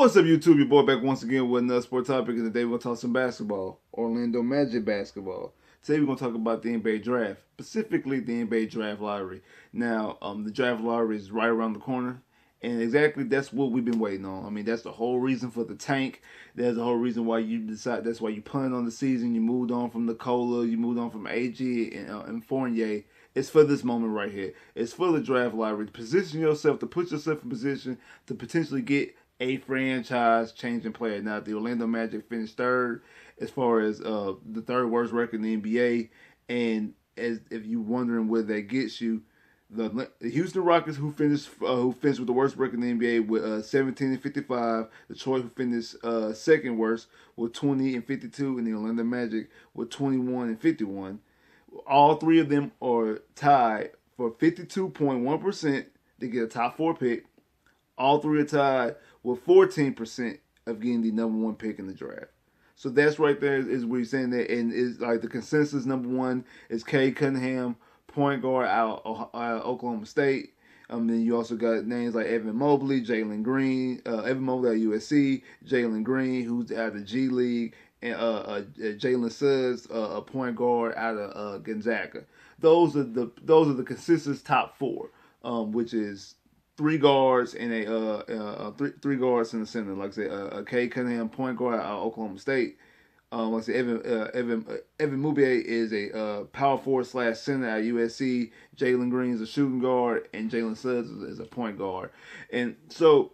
What's up, YouTube? Your boy back once again with another sport topic, and today we're going to talk some basketball. Orlando Magic basketball. Today we're going to talk about the NBA draft, specifically the NBA draft lottery. Now, the draft lottery is right around the corner, and exactly that's what we've been waiting on. I mean, that's the whole reason for the tank. That's the whole reason why you decide. That's why you punted on the season. You moved on from Nikola. You moved on from AG and Fournier. It's for this moment right here. It's for the draft lottery. To position yourself, to put yourself in position to potentially get a franchise-changing player. Now, the Orlando Magic finished third as far as the third worst record in the NBA. And as if you're wondering where that gets you, the Houston Rockets, who finished with the worst record in the NBA with 17-55. Detroit, who finished second worst with 20-52, and the Orlando Magic with 21-51. All three of them are tied for 52.1% to get a top 4 pick. All three are tied with 14% of getting the number 1 pick in the draft. So that's right there is where you're saying that, and is like the consensus number 1 is Cade Cunningham, point guard out of Oklahoma State. Then you also got names like Evan Mobley, Jalen Green, Evan Mobley at USC, Jalen Green, who's out of the G League, and Jalen Suggs, a point guard out of Gonzaga. Those are the consensus top 4, which is 3 guards and three guards in the center. Like I said, Cade Cunningham, point guard out of Oklahoma State. Like I said, Evan Mobley is a power forward / center at USC. Jalen Green is a shooting guard, and Jalen Suggs is a point guard. And so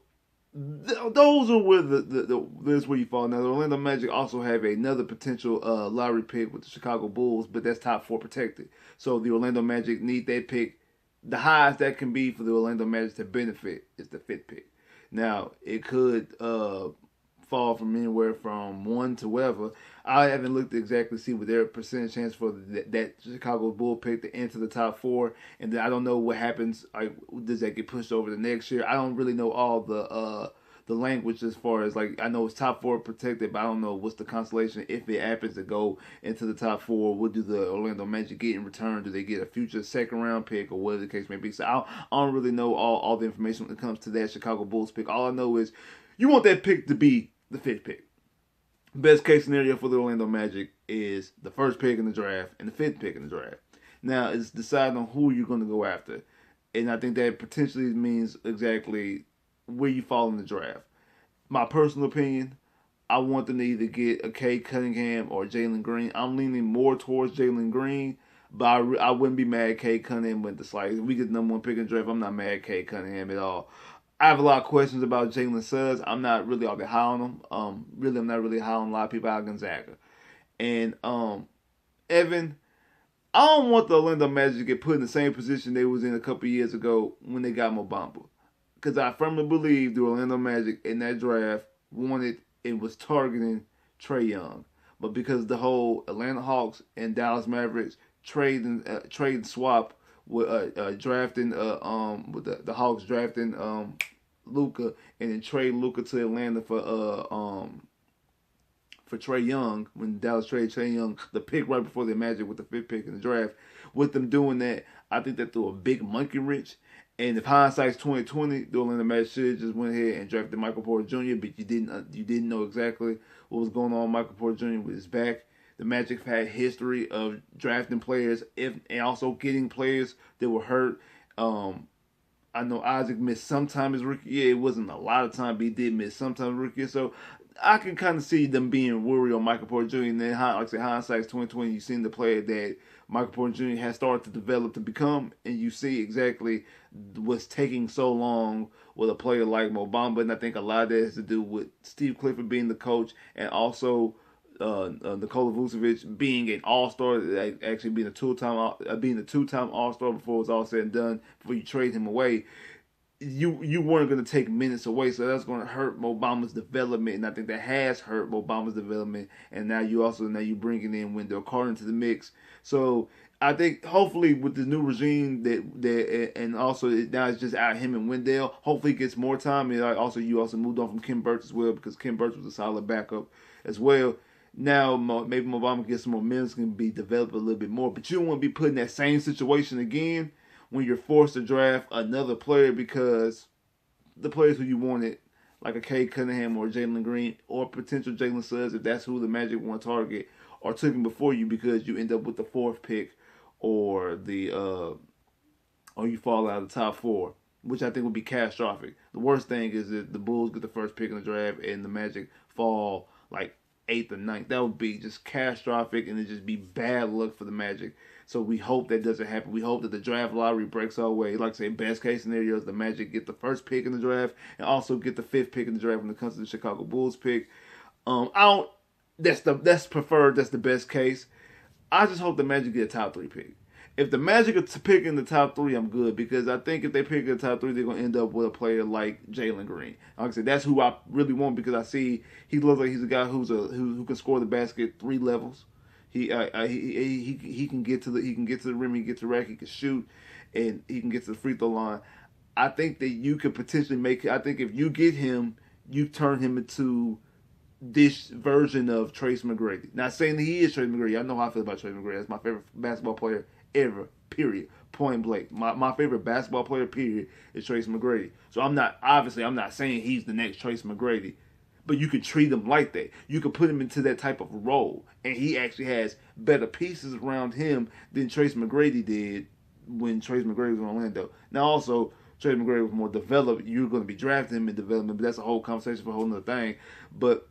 those are where that's where you fall. Now, the Orlando Magic also have another potential lottery pick with the Chicago Bulls, but that's top 4 protected. So the Orlando Magic need that pick. The highest that can be for the Orlando Magic to benefit is the 5th pick. Now, it could fall from anywhere from 1 to whatever. I haven't looked to exactly see what their percentage chance for that Chicago Bull pick to enter the top 4. And then I don't know what happens. Like, does that get pushed over the next year? I don't really know all the language as far as, like, I know it's top 4 protected, but I don't know what's the constellation. If it happens to go into the top 4, what do the Orlando Magic get in return? Do they get a future second round pick, or whatever the case may be? So I don't really know all the information when it comes to that Chicago Bulls pick. All I know is you want that pick to be the 5th pick. Best case scenario for the Orlando Magic is the 1st pick in the draft and the 5th pick in the draft. Now, it's deciding on who you're going to go after. And I think that potentially means exactly where you fall in the draft. My personal opinion, I want them to either get a Cade Cunningham or Jalen Green. I'm leaning more towards Jalen Green, but I wouldn't be mad at Cade Cunningham with the slice. If we get the number 1 pick in the draft, I'm not mad at Cade Cunningham at all. I have a lot of questions about Jalen Suggs. I'm not really all that high on him. I'm not really high on a lot of people out of Gonzaga. And Evan, I don't want the Orlando Magic to get put in the same position they was in a couple years ago when they got Mo Bamba. Because I firmly believe the Orlando Magic in that draft wanted and was targeting Trae Young. But because the whole Atlanta Hawks and Dallas Mavericks trade and swap with drafting with the Hawks drafting Luka, and then trade Luka to Atlanta for Trae Young, when Dallas traded Trae Young, the pick right before the Magic with the 5th pick in the draft. With them doing that, I think they threw a big monkey wrench. And if hindsight's 2020, the Orlando Magic should have just went ahead and drafted Michael Porter Jr., but you didn't know exactly what was going on with Michael Porter Jr. with his back. The Magic have had history of drafting players and also getting players that were hurt. I know Isaac missed some time his rookie year. It wasn't a lot of time, but he did miss some time his rookie year. So I can kind of see them being worried on Michael Porter Jr. And then, like I said, hindsight's 2020. You've seen the player that Michael Porter Jr. has started to develop to become, and you see exactly what's taking so long with a player like Mo Bamba. And I think a lot of that has to do with Steve Clifford being the coach, and also Nikola Vucevic being an all-star, actually being a two-time all-star before it was all said and done, before you trade him away. You weren't going to take minutes away, so that's going to hurt Mo Bamba's development, and I think that has hurt Mo Bamba's development. And now you bringing in Wendell Carter into the mix. So I think hopefully with the new regime and also now it's just out of him and Wendell. Hopefully he gets more time, and you also moved on from Kim Burch as well, because Kim Burch was a solid backup as well. Now maybe Mo Bamba gets some more minutes, can be developed a little bit more, but you don't want to be put in that same situation again when you're forced to draft another player because the players who you wanted like a Kay Cunningham or Jalen Green or potential Jalen Suggs, if that's who the Magic want to target, or took him before you because you end up with the fourth pick or or you fall out of the top four, which I think would be catastrophic. The worst thing is that the Bulls get the first pick in the draft and the Magic fall like eighth or ninth. That would be just catastrophic, and it'd just be bad luck for the Magic. So we hope that doesn't happen. We hope that the draft lottery breaks our way. Like I say, best case scenario is the Magic get the first pick in the draft and also get the fifth pick in the draft when it comes to the Chicago Bulls pick. I don't. That's preferred. That's the best case. I just hope the Magic get a top three pick. If the Magic are to pick in the top three, I'm good, because I think if they pick in the top three, they're gonna end up with a player like Jalen Green. Like I said, that's who I really want, because I see he looks like he's a guy who can score the basket 3 levels. He can get to the rim, he can get to the rack, he can shoot, and he can get to the free throw line. I think that you could potentially make. I think if you get him, you turn him into this version of Trace McGrady. Not saying that he is Trace McGrady. I know how I feel about Trace McGrady. That's my favorite basketball player ever. Period. Point blank. My favorite basketball player, period, is Trace McGrady. So I'm not saying he's the next Trace McGrady, but you could treat him like that. You could put him into that type of role, and he actually has better pieces around him than Trace McGrady did when Trace McGrady was in Orlando. Now also, Trace McGrady was more developed. You're going to be drafting him in development, but that's a whole conversation for a whole other thing. But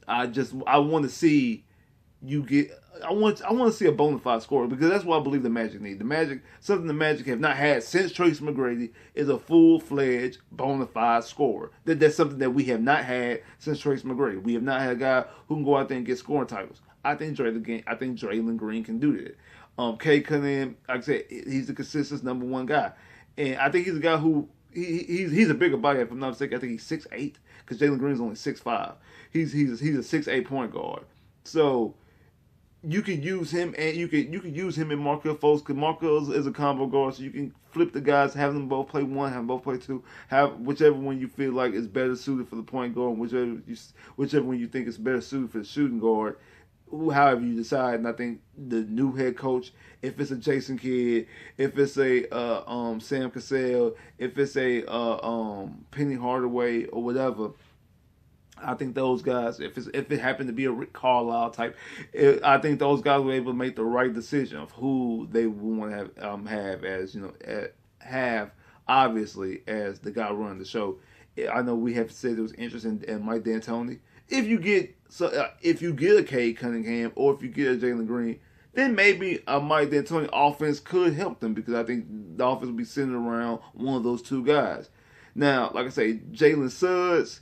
I want to see you get. I want to see a bona fide scorer, because that's what I believe the Magic need. Something the Magic have not had since Trace McGrady, is a full-fledged bona fide scorer. That's something that we have not had since Trace McGrady. We have not had a guy who can go out there and get scoring titles. I think Jalen Green can do that. Kay Cunningham, like I said, he's the consistent number one guy, and I think he's a guy who he's a bigger body. If I'm not mistaken, I think he's 6'8", because Jalen Green's only 6'5". He's a 6'8" point guard. So you can use him, and you can use him in Markelle Fultz, because Markelle is a combo guard, so you can flip the guys, have them both play one, have them both play two, have whichever one you feel like is better suited for the point guard, whichever one you think is better suited for the shooting guard, however you decide. And I think the new head coach, if it's a Jason Kidd, if it's a Sam Cassell, if it's a Penny Hardaway or whatever, I think those guys, if it happened to be a Rick Carlisle type, I think those guys were able to make the right decision of who they want to have as have obviously as the guy running the show. I know we have said there was interest in Mike D'Antoni. If you get a Kay Cunningham, or if you get a Jalen Green, then maybe a Mike D'Antoni offense could help them, because I think the offense will be centered around one of those two guys. Now, like I say, Jalen Suggs,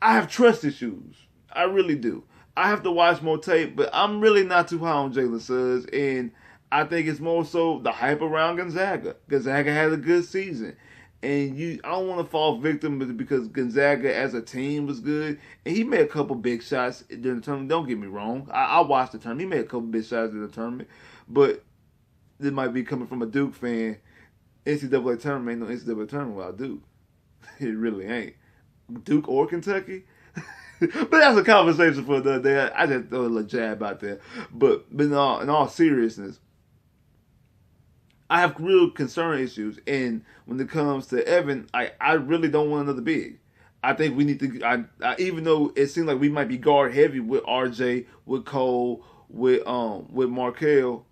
I have trust issues. I really do. I have to watch more tape, but I'm really not too high on Jalen Suggs, and I think it's more so the hype around Gonzaga. Gonzaga had a good season, and I don't want to fall victim because Gonzaga as a team was good, and he made a couple big shots during the tournament. Don't get me wrong. I watched the tournament. He made a couple big shots during the tournament, but this might be coming from a Duke fan. NCAA tournament ain't no NCAA tournament without Duke. It really ain't. Duke or Kentucky. But that's a conversation for the other day. I just throw a little jab out there. But in all seriousness, I have real concern issues. And when it comes to Evan, I really don't want another big. I think we need to. Even though it seems like we might be guard heavy with RJ, with Cole, with Markelle,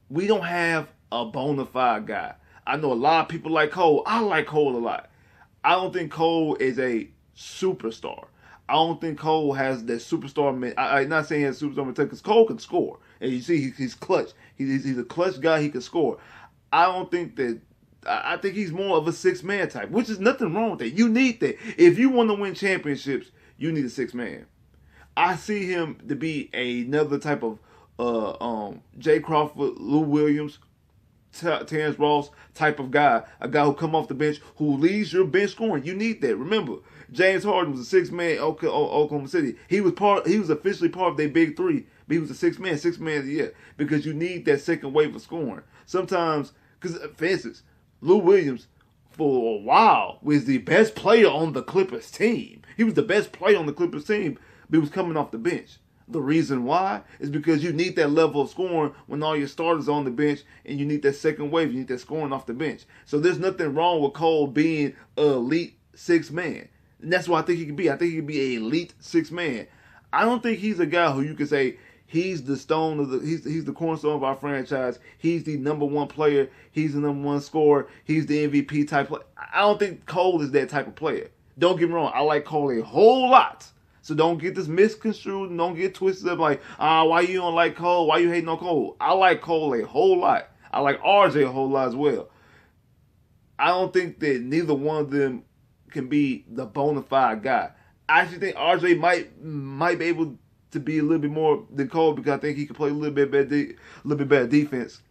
we don't have a bona fide guy. I know a lot of people like Cole. I like Cole a lot. I don't think Cole is a superstar. I don't think Cole has that superstar. I'm not saying he has superstar mentality, because Cole can score, and you see he's clutch. He's a clutch guy. He can score. I don't think that. I think he's more of a 6-man type, which is nothing wrong with that. You need that. If you want to win championships, you need a 6-man. I see him to be another type of Jay Crawford, Lou Williams, Terrence Ross type of guy, a guy who come off the bench, who leads your bench scoring. You need that. Remember, James Harden was a 6-man Oklahoma City. He was officially part of their big three, but he was a 6-man of the year, because you need that second wave of scoring. Sometimes, because for instance, Lou Williams for a while was the best player on the Clippers team. He was the best player on the Clippers team, but he was coming off the bench. The reason why is because you need that level of scoring when all your starters are on the bench, and you need that second wave. You need that scoring off the bench. So there's nothing wrong with Cole being an elite six man. And that's what I think he could be. I think he could be an elite six man. I don't think he's a guy who you can say he's the stone of the he's the cornerstone of our franchise. He's the number one player. He's the number one scorer. He's the MVP type player. I don't think Cole is that type of player. Don't get me wrong. I like Cole a whole lot. So don't get this misconstrued and don't get twisted up like, why you don't like Cole? Why you hating on Cole? I like Cole a whole lot. I like RJ a whole lot as well. I don't think that neither one of them can be the bona fide guy. I actually think RJ might be able to be a little bit more than Cole because I think he can play a little bit better defense.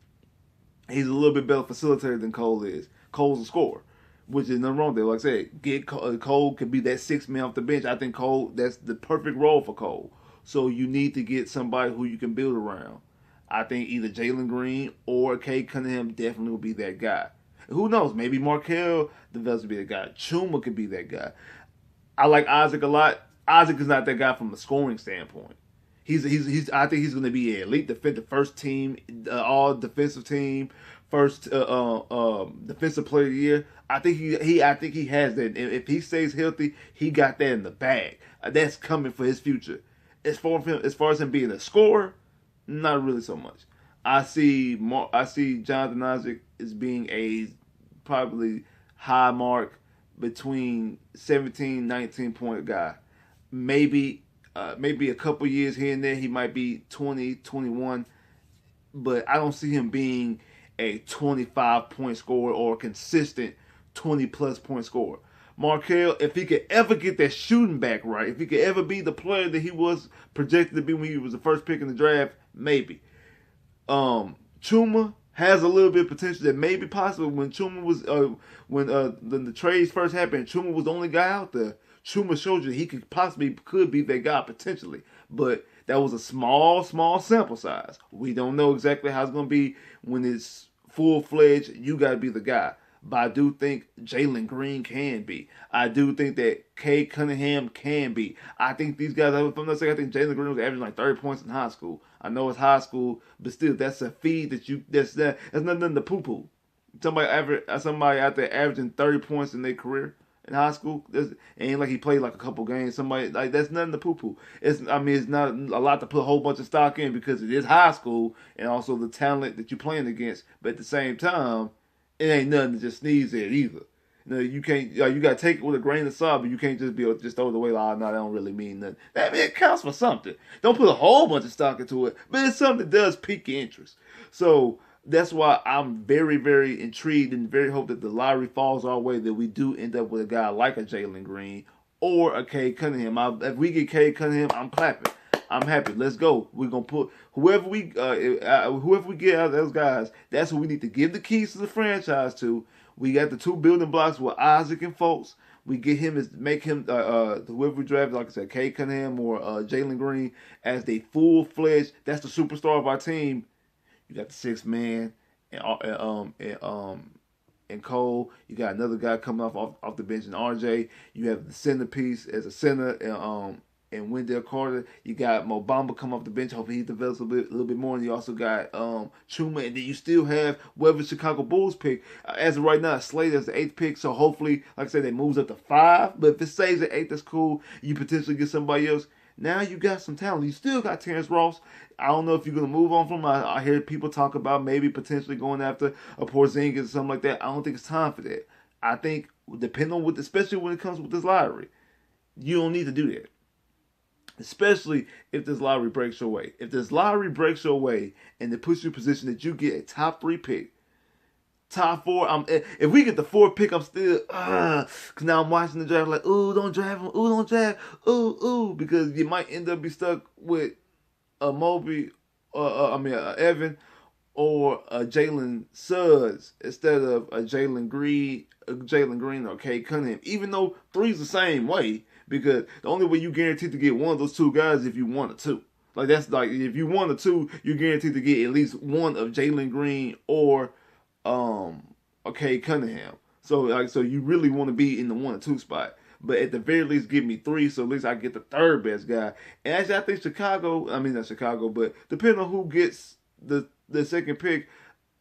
He's a little bit better facilitator than Cole is. Cole's a scorer, which is nothing wrong there. Like I said, Cole could be that six man off the bench. I think that's the perfect role for Cole. So you need to get somebody who you can build around. I think either Jalen Green or Cade Cunningham definitely will be that guy. Who knows? Maybe Markelle develops to be that guy. Chuma could be that guy. I like Isaac a lot. Isaac is not that guy from a scoring standpoint. I think he's going to be an elite defender, first team, all defensive team, first defensive player of the year. I think he has that. If he stays healthy, he got that in the bag. That's coming for his future. As far as him being a scorer, not really so much. I see Jonathan Isaac as being a probably high mark between 17, 19 point guy. Maybe a couple years here and there he might be 20, 21, but I don't see him being a 25 point scorer or a consistent 20 plus point scorer. Markelle, if he could ever get that shooting back right, if he could ever be the player that he was projected to be when he was the first pick in the draft, maybe. Chuma has a little bit of potential that may be possible. When Chuma was when the trades first happened, Chuma was the only guy out there. Chuma showed you he could be that guy potentially, but that was a small sample size. We don't know exactly how it's going to be when it's full fledged. You got to be the guy. But I do think Jalen Green can be. I do think that Cade Cunningham can be. I think these guys, if I'm not saying, I think Jalen Green was averaging like 30 points in high school. I know it's high school, but still, that's a feed that's nothing to poo-poo. Somebody out there averaging 30 points in their career in high school, it ain't like he played like a couple games. Somebody like that's nothing to poo-poo. It's not a lot to put a whole bunch of stock in because it is high school and also the talent that you're playing against. But at the same time, it ain't nothing to just sneeze at either. You can't. You got to take it with a grain of salt, but you can't just throw it away like, no, that don't really mean nothing. It counts for something. Don't put a whole bunch of stock into it, but it's something that does pique your interest. So that's why I'm very, very intrigued and very hope that the lottery falls our way, that we do end up with a guy like a Jalen Green or a Cade Cunningham. If we get Cade Cunningham, I'm clapping. I'm happy. Let's go. We're gonna put whoever we get out of those guys. That's who we need to give the keys to the franchise to. We got the two building blocks with Isaac and Fultz. We get him make him whoever we draft, like I said, Cade Cunningham or Jalen Green as the full fledged. That's the superstar of our team. You got the sixth man and Cole. You got another guy coming off the bench in RJ. You have the centerpiece as a center and Wendell Carter. You got Mo Bamba come off the bench. Hopefully he develops a little bit more. And you also got Chuma. And then you still have whoever Chicago Bulls pick. As of right now, it's slated as the 8th pick. So hopefully, like I said, it moves up to 5. But if it stays at 8, that's cool. You potentially get somebody else. Now you got some talent. You still got Terrence Ross. I don't know if you're going to move on from him. I hear people talk about maybe potentially going after a Porzingis or something like that. I don't think it's time for that. I think, depending on especially when it comes with this lottery, you don't need to do that. Especially if this lottery breaks your way. If this lottery breaks your way and it puts you in a position that you get a top 3 pick, top 4, if we get the 4th pick, I'm still, because now I'm watching the draft like, ooh, don't draft him, ooh, don't draft, ooh, because you might end up be stuck with a Moby, Evan, or a Jalen Suggs instead of a Jalen Green or Cade Cunningham. Even though 3's the same way, because the only way you guaranteed to get one of those 2 guys is if you wanted to. Like that's like if you wanted to, you're guaranteed to get at least one of Jalen Green or Cade Cunningham. So you really want to be in the 1 or 2 spot. But at the very least, give me 3, so at least I get the 3rd best guy. And actually, I think not Chicago, but depending on who gets the 2nd pick,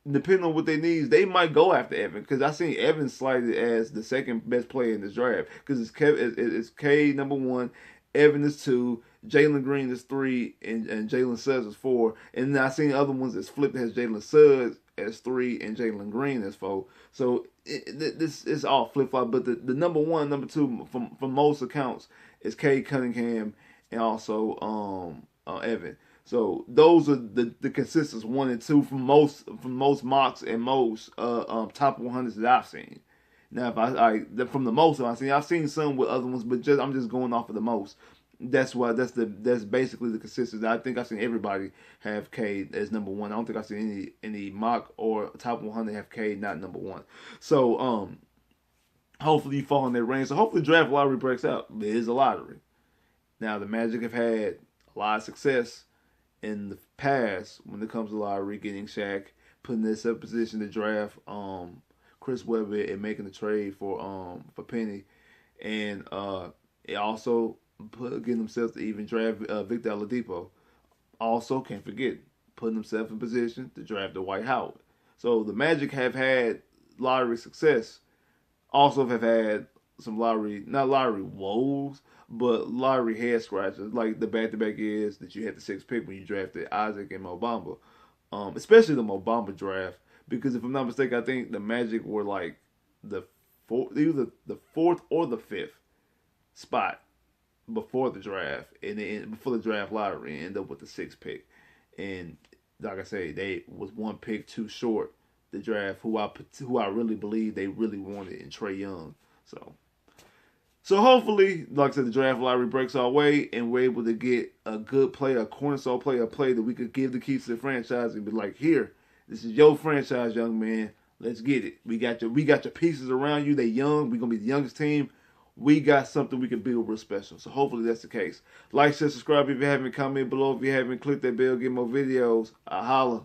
depending on what they need, they might go after Evan because I seen Evan slated as the second best player in this draft because it's K number one, Evan is two, Jalen Green is three, and Jalen Suggs is four, and then I seen other ones that's flipped has Jalen Suggs as three and Jalen Green as four. So this is all flip flop, but the number one, number two from most accounts is K Cunningham and also Evan. So those are the consistents one and two from most mocks and most top 100s that I've seen. Now, if from the most I've seen some with other ones, but I'm just going off of the most. That's basically the consistency. I think I've seen everybody have K as number one. I don't think I've seen any mock or top 100 have K not number one. So hopefully you fall in that range. So hopefully draft lottery breaks out. It is a lottery. Now the Magic have had a lot of success in the past when it comes to lottery, getting Shaq, putting this up position to draft Chris Webber and making the trade for Penny, and it also getting themselves to even draft Victor Oladipo. Also, can't forget putting themselves in position to draft Dwight Howard. So the Magic have had lottery success. Also have had some not lottery woes, but lottery head scratchers. Like the back-to-back years that you had the sixth pick when you drafted Isaac and Mo Bamba. Especially the Mo Bamba draft. Because if I'm not mistaken, I think the Magic were like either the fourth or the fifth spot before the draft, and then before the draft lottery, and end up with the sixth pick. And like I say, they was one pick too short the draft who I really believe they really wanted in Trae Young. So hopefully, like I said, the draft lottery breaks our way, and we're able to get a good player, a cornerstone player, a player that we could give the keys to the franchise and be like, here, this is your franchise, young man. Let's get it. We got your pieces around you. They young. We're gonna be the youngest team. We got something we can build real special. So hopefully that's the case. Like, share, subscribe if you haven't. Comment below if you haven't. Click that bell. Get more videos. Holla.